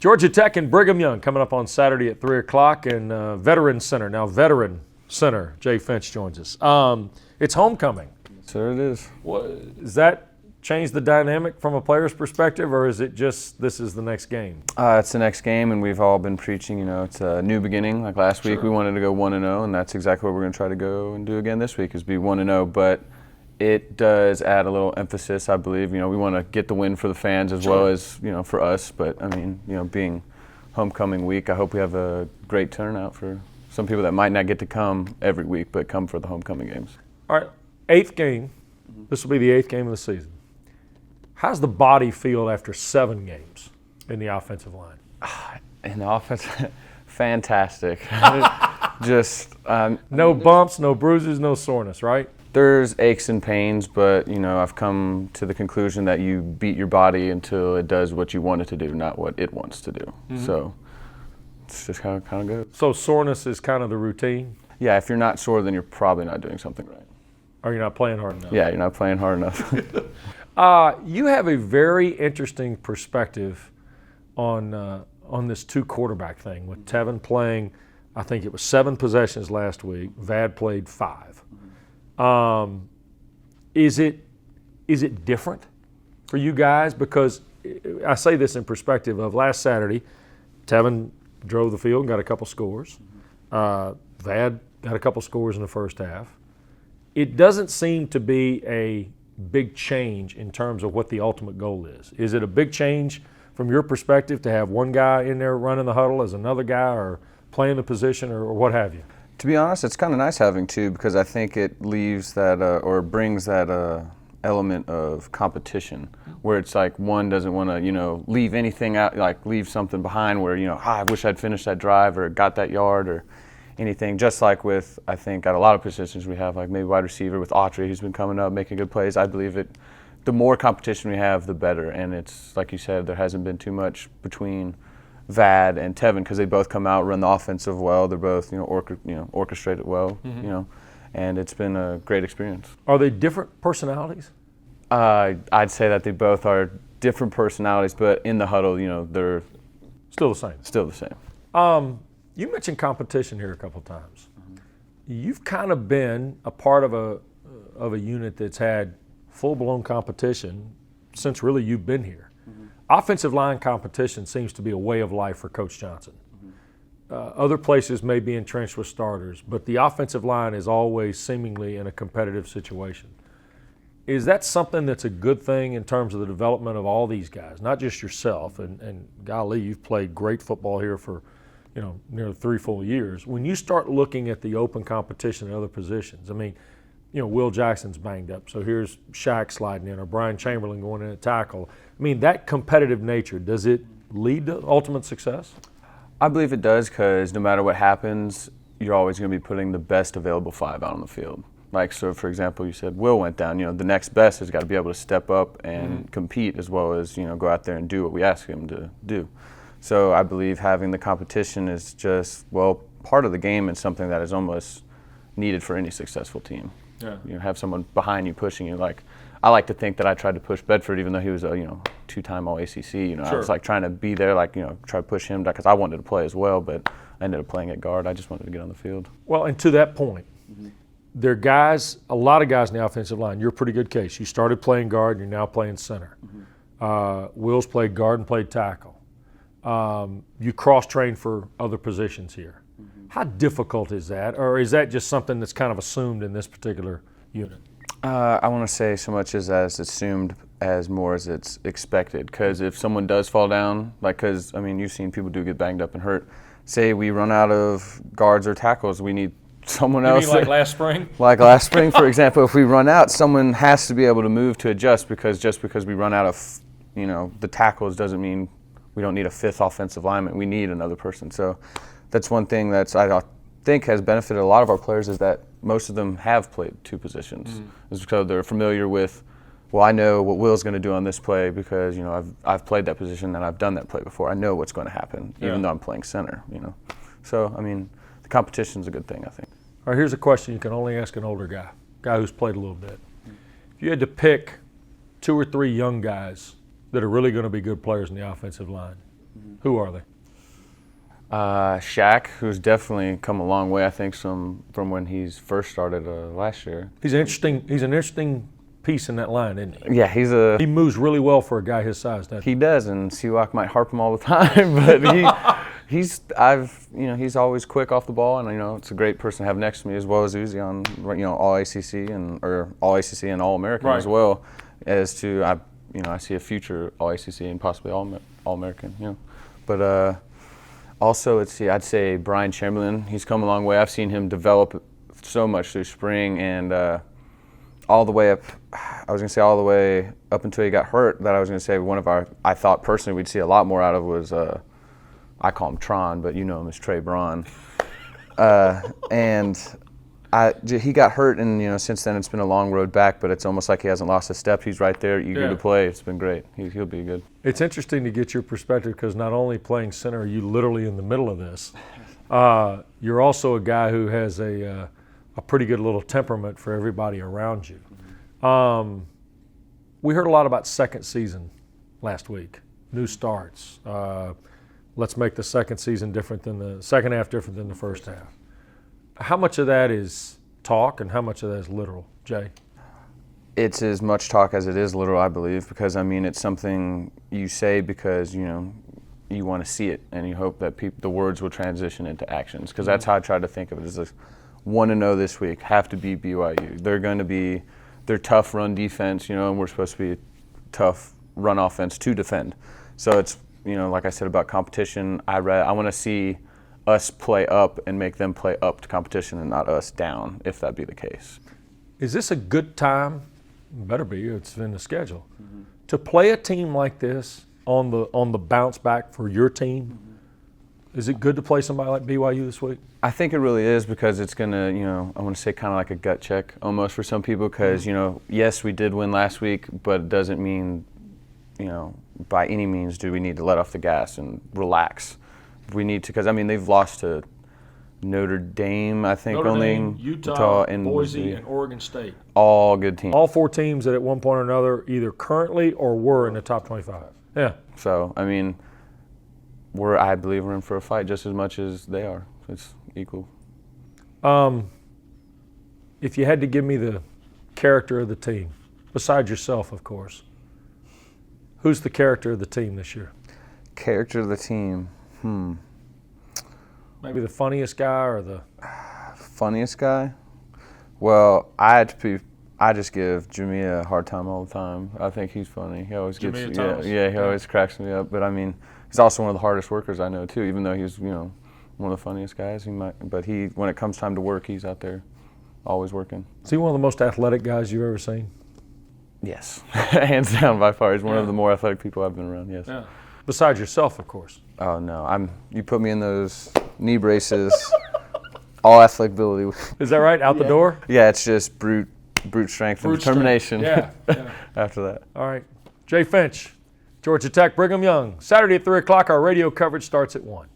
Georgia Tech and Brigham Young coming up on Saturday at 3 o'clock, and Veteran Center. Now, Veteran Center, Jay Finch joins us. It's homecoming. Sure it is. Does that change the dynamic from a player's perspective, or is it just this is the next game? It's the next game, and we've all been preaching, it's a new beginning. Like last week, we wanted to go 1-0, and that's exactly what we're going to try to go and do again this week is be 1-0. But it does add a little emphasis, I believe. We want to get the win for the fans as well as, for us. But, being homecoming week, I hope we have a great turnout for some people that might not get to come every week, but come for the homecoming games. All right, 8th game. This will be the 8th game of the season. How's the body feel after 7 games in the offensive line? In the offense, fantastic. Just no bumps, no bruises, no soreness, right? There's aches and pains, but I've come to the conclusion that you beat your body until it does what you want it to do, not what it wants to do. Mm-hmm. So it's just how it kind of goes. So soreness is kind of the routine? Yeah, if you're not sore, then you're probably not doing something right. Or you're not playing hard enough? Yeah, you're not playing hard enough. You have a very interesting perspective on this 2-quarterback thing with Tevin playing, I think it was 7 possessions last week. Vad played 5. Is it different for you guys? Because I say this in perspective of last Saturday, Tevin drove the field and got a couple scores. Vad got a couple scores in the first half. It doesn't seem to be a big change in terms of what the ultimate goal is. Is it a big change from your perspective to have one guy in there running the huddle as another guy or playing the position or what have you? To be honest, it's kind of nice having 2 because I think it leaves that or brings that element of competition where it's like one doesn't want to, leave anything out, like leave something behind where, I wish I'd finished that drive or got that yard or anything. Just like with, I think, at a lot of positions we have, like maybe wide receiver with Autry, who's been coming up, making good plays. I believe the more competition we have, the better. And it's, like you said, there hasn't been too much between Vad and Tevin because they both come out, run the offensive well. They're both, orchestrate it well, and it's been a great experience. Are they different personalities? I'd say that they both are different personalities, but in the huddle, they're still the same. Still the same. You mentioned competition here a couple times. You've kind of been a part of a unit that's had full-blown competition since really you've been here. Offensive line competition seems to be a way of life for Coach Johnson. Other places may be entrenched with starters, but the offensive line is always seemingly in a competitive situation. Is that something that's a good thing in terms of the development of all these guys, not just yourself? And golly, you've played great football here for nearly 3 full years. When you start looking at the open competition at other positions, Will Jackson's banged up, so here's Shaq sliding in, or Brian Chamberlain going in at tackle. That competitive nature, does it lead to ultimate success? I believe it does because no matter what happens, you're always going to be putting the best available 5 out on the field. Like, so for example, you said Will went down. The next best has got to be able to step up and compete as well as, go out there and do what we ask him to do. So I believe having the competition is just, part of the game and something that is almost needed for any successful team. Yeah. Have someone behind you pushing you. Like, I like to think that I tried to push Bedford even though he was a 2-time All-ACC. Sure. I was like trying to be there, try to push him because I wanted to play as well, but I ended up playing at guard. I just wanted to get on the field. Well, and to that point, there are guys, a lot of guys in the offensive line. You're a pretty good case. You started playing guard, you're now playing center. Will's played guard and played tackle. You cross-train for other positions here. How difficult is that, or is that just something that's kind of assumed in this particular unit? I want to say so much as assumed as more as it's expected, because if someone does fall down, you've seen people do get banged up and hurt. Say we run out of guards or tackles, we need someone else. You mean like last spring? Like last spring, for example, if we run out, someone has to be able to move to adjust because just because we run out of, the tackles doesn't mean we don't need a 5th offensive lineman. We need another person. So that's one thing that I think has benefited a lot of our players is that most of them have played 2 positions. It's because they're familiar with, I know what Will's going to do on this play because, I've played that position and I've done that play before. I know what's going to happen, even though I'm playing center, So, the competition's a good thing, I think. All right, here's a question you can only ask an older guy who's played a little bit. If you had to pick 2 or 3 young guys that are really going to be good players in the offensive line, Who are they? Shaq, who's definitely come a long way, I think, from when he's first started last year. He's an interesting piece in that line, isn't he? Yeah, He moves really well for a guy his size, doesn't he? he does, and Siwak might harp him all the time, but he's always quick off the ball, and it's a great person to have next to me, as well as Uzi on All ACC or All ACC and All American as well. As to I see a future All ACC and possibly All American. But also I'd say Brian Chamberlain. He's come a long way. I've seen him develop so much through spring and all the way up. I was gonna say all the way up until he got hurt. That I was gonna say I thought personally we'd see a lot more out of was I call him Tron, but you know him as Trey Braun. He got hurt, and since then it's been a long road back. But it's almost like he hasn't lost a step. He's right there, eager to play. It's been great. He'll be good. It's interesting to get your perspective because not only playing center are you literally in the middle of this, you're also a guy who has a pretty good little temperament for everybody around you. We heard a lot about second season last week, new starts. Let's make the second half different than the first half. How much of that is talk and how much of that is literal, Jay? It's as much talk as it is literal, I believe, because it's something you say because you want to see it and you hope that the words will transition into actions. Because that's how I try to think of it. Is this 1-0 this week, have to beat BYU. They're tough run defense, and we're supposed to be a tough run offense to defend. So it's like I said about competition, I want to see us play up and make them play up to competition and not us down, if that be the case. Is this a good time? Better be. It's in the schedule. To play a team like this on the bounce back for your team. Is it good to play somebody like BYU this week? I think it really is because it's going to, I want to say kind of like a gut check almost for some people because, yes, we did win last week, but it doesn't mean, by any means do we need to let off the gas and relax. We need to, because, they've lost to Notre Dame, I think, Utah, and Boise, and Oregon State. All good teams. All four teams that at one point or another either currently or were in the top 25. Yeah. So, I believe we're in for a fight just as much as they are. It's equal. If you had to give me the character of the team, besides yourself, of course, who's the character of the team this year? Character of the team? Maybe the funniest guy or the funniest guy? Well, I just give Jimmy a hard time all the time. I think he's funny. He always gets he always cracks me up. But he's also one of the hardest workers I know too. Even though he's one of the funniest guys, when it comes time to work, he's out there always working. Is he one of the most athletic guys you've ever seen? Yes, hands down by far. He's one of the more athletic people I've been around. Yes. Yeah. Besides yourself, of course. Oh no, you put me in those knee braces, all athletic ability. Is that right? Out the door? Yeah, it's just brute strength and determination. Yeah. After that. All right. Jay Finch, Georgia Tech, Brigham Young. Saturday at 3 o'clock, our radio coverage starts at 1.